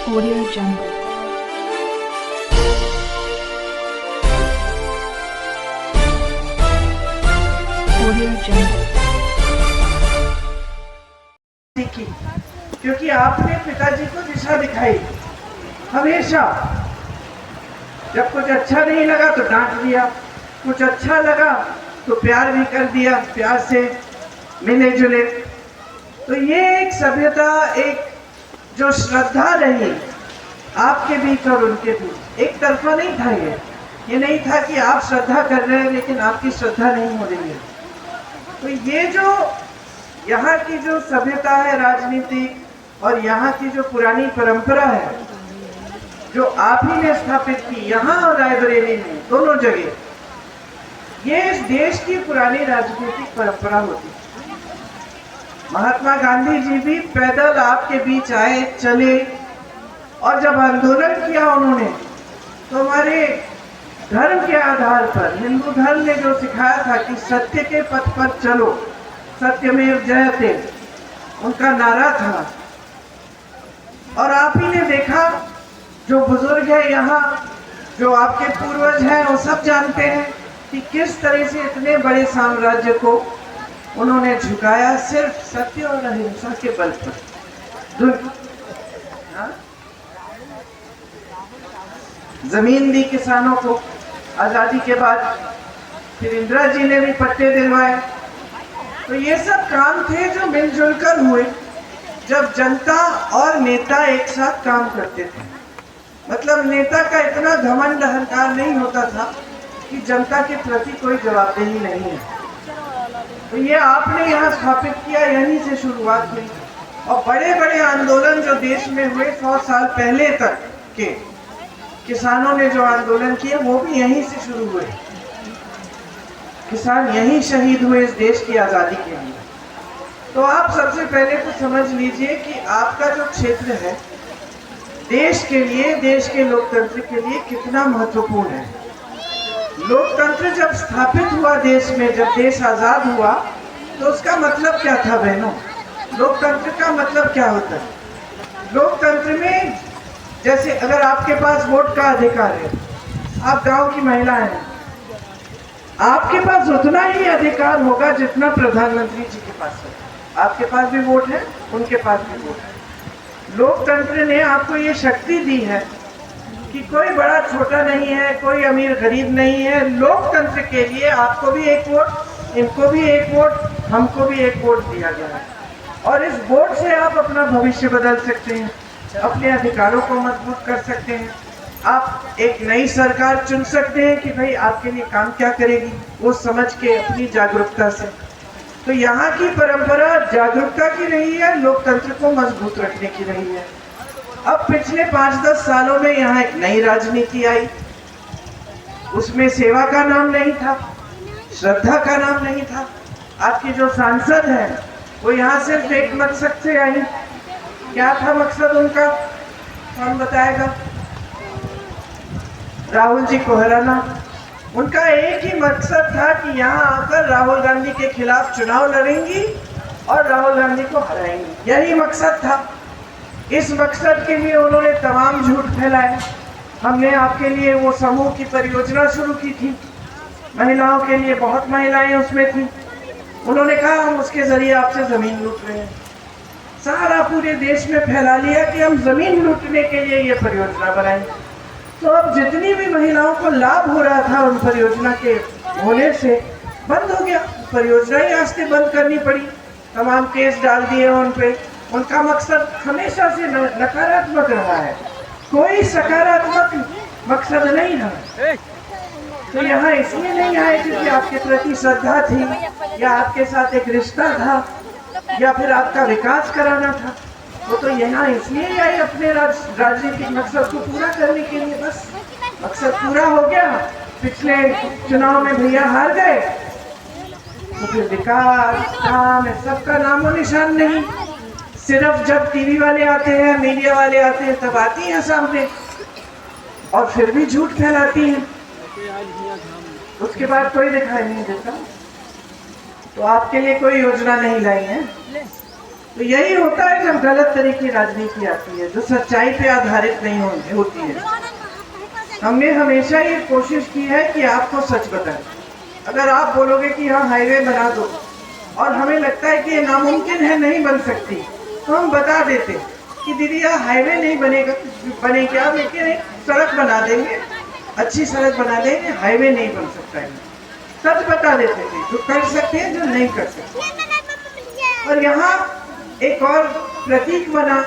Audio Jungle. Audio Jungle. सीखी क्योंकि आपने पिताजी को दिशा दिखाई। हमेशा जब कुछ अच्छा नहीं लगा तो डांट दिया, कुछ अच्छा लगा तो प्यार भी कर दिया, प्यार से मिले जुले। तो ये एक सभ्यता, एक जो श्रद्धा रही आपके बीच और उनके बीच, एक तरफा नहीं था। ये नहीं था कि आप श्रद्धा कर रहे हैं लेकिन आपकी श्रद्धा नहीं हो रही है। तो ये जो यहाँ की जो सभ्यता है राजनीतिक, और यहाँ की जो पुरानी परंपरा है जो आप ही ने स्थापित की यहाँ और रायबरेली में, दोनों जगह, ये इस देश की पुरानी राजनीतिक परंपरा होती है। महात्मा गांधी जी भी पैदल आपके बीच आए, चले, और जब आंदोलन किया उन्होंने तो हमारे धर्म के आधार पर, हिंदू धर्म ने जो सिखाया था कि सत्य के पथ पर चलो, सत्यमेव जयते, उनका नारा था। और आप ही ने देखा, जो बुजुर्ग है यहाँ, जो आपके पूर्वज हैं, वो सब जानते हैं कि किस तरह से इतने बड़े साम्राज्य को उन्होंने झुकाया सिर्फ सत्य और अहिंसा के बल पर। जमीन दी किसानों को आजादी के बाद, फिर इंदिरा जी ने भी पट्टे दिलवाए। तो ये सब काम थे जो मिलजुल कर हुए जब जनता और नेता एक साथ काम करते थे। मतलब नेता का इतना घमंड अहंकार नहीं होता था कि जनता के प्रति कोई जवाबदेही नहीं है। तो ये आपने यहाँ स्थापित किया, यहीं से शुरुआत हुई। और बड़े बड़े आंदोलन जो देश में हुए 100 साल पहले तक के, किसानों ने जो आंदोलन किए वो भी यहीं से शुरू हुए। किसान यहीं शहीद हुए इस देश की आज़ादी के लिए। तो आप सबसे पहले तो समझ लीजिए कि आपका जो क्षेत्र है देश के लिए, देश के लोकतंत्र के लिए कितना महत्वपूर्ण है। लोकतंत्र जब स्थापित हुआ देश में, जब देश आज़ाद हुआ, तो उसका मतलब क्या था बहनों? लोकतंत्र का मतलब क्या होता है? लोकतंत्र में जैसे अगर आपके पास वोट का अधिकार है, आप गांव की महिला हैं, आपके पास उतना ही अधिकार होगा जितना प्रधानमंत्री जी के पास है। आपके पास भी वोट है, उनके पास भी वोट है। लोकतंत्र ने आपको ये शक्ति दी है कि कोई बड़ा छोटा नहीं है, कोई अमीर गरीब नहीं है। लोकतंत्र के लिए आपको भी एक वोट, इनको भी एक वोट, हमको भी एक वोट दिया गया है। और इस वोट से आप अपना भविष्य बदल सकते हैं, अपने अधिकारों को मजबूत कर सकते हैं। आप एक नई सरकार चुन सकते हैं कि भाई आपके लिए काम क्या करेगी, वो समझ के अपनी जागरूकता से। तो यहाँ की परंपरा जागरूकता की रही है, लोकतंत्र को मजबूत रखने की रही है। अब पिछले 5-10 सालों में यहाँ एक नई राजनीति आई। उसमें सेवा का नाम नहीं था, श्रद्धा का नाम नहीं था। आपके जो सांसद हैं वो यहाँ सिर्फ एक मकसद से आई। क्या था मकसद उनका? कौन बताएगा? राहुल जी को हराना। उनका एक ही मकसद था कि यहाँ आकर राहुल गांधी के खिलाफ चुनाव लड़ेंगी और राहुल गांधी को हराएंगी। यही मकसद था। इस मकसद के लिए उन्होंने तमाम झूठ फैलाए। हमने आपके लिए वो समूह की परियोजना शुरू की थी, महिलाओं के लिए, बहुत महिलाएं उसमें थी। उन्होंने कहा हम उसके जरिए आपसे जमीन लूट रहे हैं। सारा पूरे देश में फैला लिया कि हम जमीन लूटने के लिए ये परियोजना बनाई। तो अब जितनी भी महिलाओं को लाभ हो रहा था उन परियोजना के होने से, बंद हो गया। परियोजना ही आज से बंद करनी पड़ी। तमाम केस डाल दिए उन पे। उनका मकसद हमेशा से नकारात्मक रहा है, कोई सकारात्मक मकसद नहीं है। तो यहाँ इसलिए नहीं आए क्योंकि आपके प्रति श्रद्धा थी, या आपके साथ एक रिश्ता था, या फिर आपका विकास कराना था। वो तो यहाँ इसलिए आए अपने राजनीतिक मकसद को पूरा करने के लिए। बस मकसद पूरा हो गया, पिछले चुनाव में भैया हार गए, तो फिर विकास, काम, सबका नामो निशान नहीं। सिर्फ जब टीवी वाले आते हैं, मीडिया वाले आते हैं, तब आती हैं सामने, और फिर भी झूठ फैलाती हैं। उसके बाद कोई दिखाई नहीं देता। तो आपके लिए कोई योजना नहीं लाई है। तो यही होता है जब गलत तरीके की राजनीति आती है, जो सच्चाई पे आधारित नहीं होती है। हमने हमेशा ये कोशिश की है कि आपको सच बताएं। अगर आप बोलोगे कि हाँ हाईवे बना दो और हमें लगता है कि ये नामुमकिन है, नहीं बन सकती, तो हम बता देते कि दीदी यहाँ हाईवे नहीं बनेगा, लेकिन एक सड़क बना देंगे, अच्छी सड़क बना देंगे, हाईवे नहीं बन सकता है। सच बता देते थे, जो कर सकते हैं, जो नहीं कर सकते। और यहाँ एक और प्रतीक बना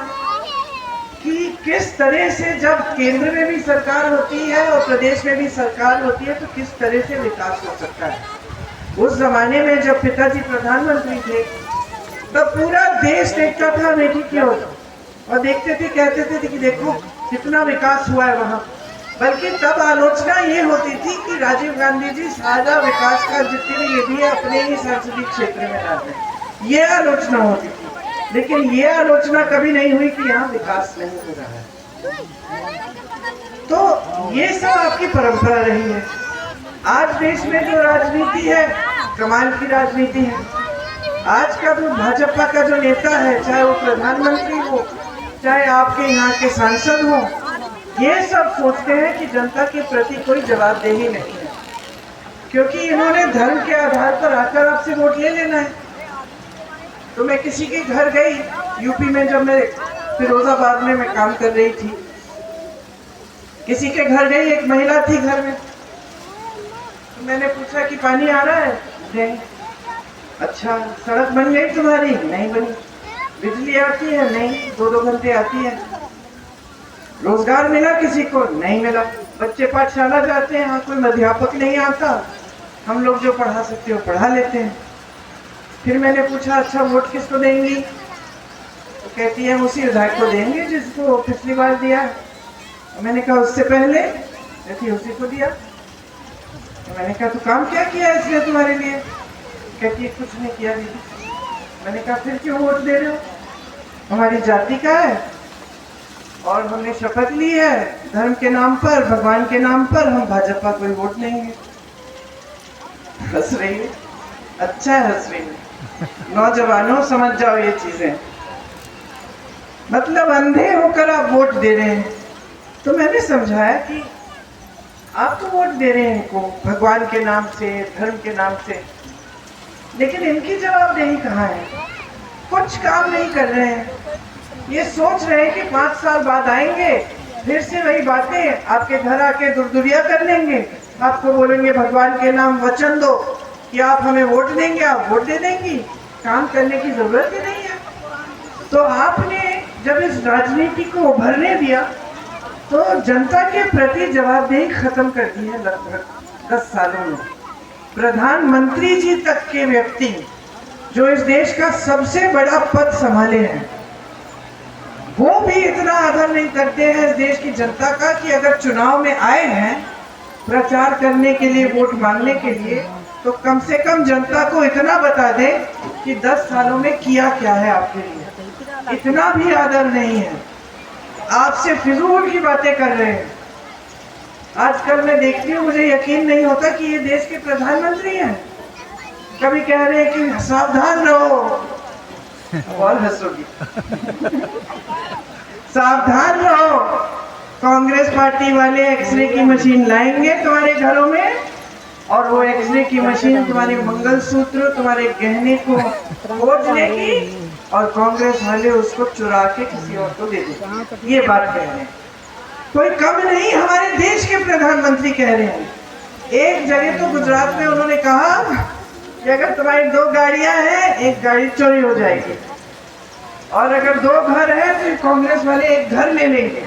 कि किस तरह से जब केंद्र में भी सरकार होती है और प्रदेश में भी सरकार होती है, तो किस तरह से विकास हो सकता है। उस जमाने में जब पिताजी प्रधानमंत्री थे, तब पूरा देश देखता था अमेठी की ओर और देखते थे, कहते थे कि देखो कितना विकास हुआ है वहाँ। बल्कि तब आलोचना ये होती थी कि राजीव गांधी जी सारा विकास का जितनी निधि है अपने ही संसदीय क्षेत्र में डाल रहे, ये आलोचना होती थी। लेकिन ये आलोचना कभी नहीं हुई कि यहाँ विकास नहीं हो रहा है। तो ये सब आपकी परंपरा रही है। आज देश में जो राजनीति है, कमाल की राजनीति है। आज का जो भाजपा का जो नेता है, चाहे वो प्रधानमंत्री हो, चाहे आपके यहाँ के सांसद हो, ये सब सोचते हैं कि जनता के प्रति कोई जवाबदेही नहीं है, क्योंकि इन्होंने धर्म के आधार पर आकर आपसे वोट ले लेना है। तो मैं किसी के घर गई यूपी में, जब मैं फिरोजाबाद में मैं काम कर रही थी, किसी के घर गई, एक महिला थी घर में, तो मैंने पूछा कि पानी आ रहा है? नहीं। अच्छा, सड़क बन गई तुम्हारी? नहीं बनी। बिजली आती है? नहीं, 2-2 घंटे आती है। रोजगार मिला किसी को? नहीं मिला। बच्चे पाठशाला जाते हैं, यहाँ कोई अध्यापक नहीं आता, हम लोग जो पढ़ा सकते हो पढ़ा लेते हैं। फिर मैंने पूछा अच्छा वोट किसको देंगी? तो कहती है उसी विधायक को देंगे जिसको पिछली बार दिया। मैंने कहा उससे पहले? कहती उसी को दिया। तो मैंने कहा तो काम क्या किया है इसने तुम्हारे लिए? कहती है कुछ नहीं किया दीदी। मैंने कहा फिर क्यों वोट दे रहे हो? हमारी जाति का है और हमने शपथ ली है धर्म के नाम पर, भगवान के नाम पर, हम भाजपा को वोट देंगे। हंस रही है, अच्छा है हंस रही है। नौजवानों समझ जाओ ये चीजें, मतलब अंधे होकर आप वोट दे रहे हैं। तो मैंने समझाया कि आप तो वोट दे रहे हैं इनको भगवान के नाम से, धर्म के नाम से, लेकिन इनकी जवाबदेही कहाँ है? कुछ काम नहीं कर रहे हैं। ये सोच रहे हैं कि 5 साल बाद आएंगे, फिर से वही बातें आपके घर आके दुर्दुरिया कर लेंगे, आपको बोलेंगे भगवान के नाम वचन दो कि आप हमें वोट देंगे, आप वोट दे देंगी। काम करने की जरूरत ही नहीं है। तो आपने जब इस राजनीति को उभरने दिया तो जनता के प्रति जवाबदेही खत्म कर दी है। लगभग 10 सालों में प्रधानमंत्री जी तक के व्यक्ति जो इस देश का सबसे बड़ा पद संभाले हैं, वो भी इतना आदर नहीं करते हैं इस देश की जनता का कि अगर चुनाव में आए हैं प्रचार करने के लिए, वोट मांगने के लिए, तो कम से कम जनता को इतना बता दे कि 10 सालों में किया क्या है आपके लिए। इतना भी आदर नहीं है, आपसे फिजूल की बातें कर रहे हैं। आजकल मैं देखती हूँ, मुझे यकीन नहीं होता कि ये देश के प्रधानमंत्री हैं। कभी कह रहे हैं कि सावधान रहो, और हंसोगी सावधान रहो, कांग्रेस पार्टी वाले एक्सरे की मशीन लाएंगे तुम्हारे घरों में और वो एक्सरे की मशीन तुम्हारे मंगलसूत्र, तुम्हारे गहने को खोज लेगी और कांग्रेस वाले उसको चुरा के किसी और को दे देंगे। ये बात कह रहे हैं, कोई कम नहीं, हमारे देश के प्रधानमंत्री कह रहे हैं। एक जगह तो गुजरात में उन्होंने कहा कि अगर तुम्हारी 2 गाड़ियां हैं, एक गाड़ी चोरी हो जाएगी, और अगर 2 घर हैं तो कांग्रेस वाले एक घर ले लेंगे,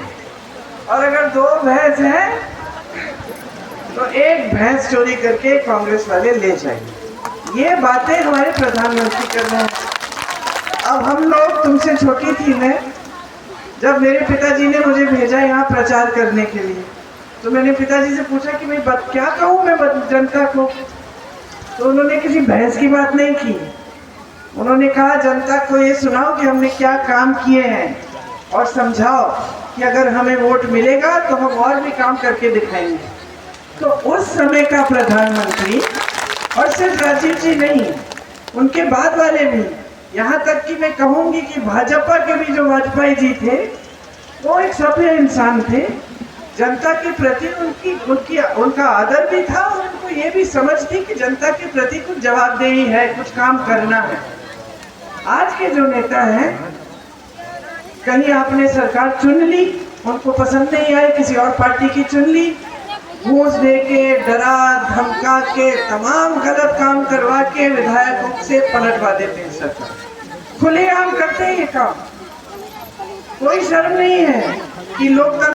और अगर 2 भैंस हैं तो एक भैंस चोरी करके कांग्रेस वाले ले जाएंगे। ये बातें हमारे प्रधानमंत्री कर रहे हैं। अब हम लोग, तुमसे छोटी थी मैं, जब मेरे पिताजी ने मुझे भेजा यहाँ प्रचार करने के लिए, तो मैंने पिताजी से पूछा कि मैं क्या कहूँ मैं जनता को, तो उन्होंने किसी भैंस की बात नहीं की। उन्होंने कहा जनता को ये सुनाओ कि हमने क्या काम किए हैं और समझाओ कि अगर हमें वोट मिलेगा तो हम और भी काम करके दिखाएंगे। तो उस समय का प्रधानमंत्री, और सिर्फ राजीव जी नहीं, उनके बाद वाले भी यहाँ तक कि मैं कहूंगी कि भाजपा के भी जो वाजपेयी जी थे वो एक सभ्य इंसान थे। जनता के प्रति उनका आदर भी था और उनको ये भी समझ थी कि जनता के प्रति कुछ जवाबदेही है, कुछ काम करना है। आज के जो नेता हैं, कहीं आपने सरकार चुन ली, उनको पसंद नहीं आए, किसी और पार्टी की चुन ली, घूस दे के, डरा धमका के, तमाम गलत काम करवा के विधायकों से पलटवा देते हैं सरकार। खुलेआम करते हैं ये काम, कोई शर्म नहीं है कि लोकतंत्र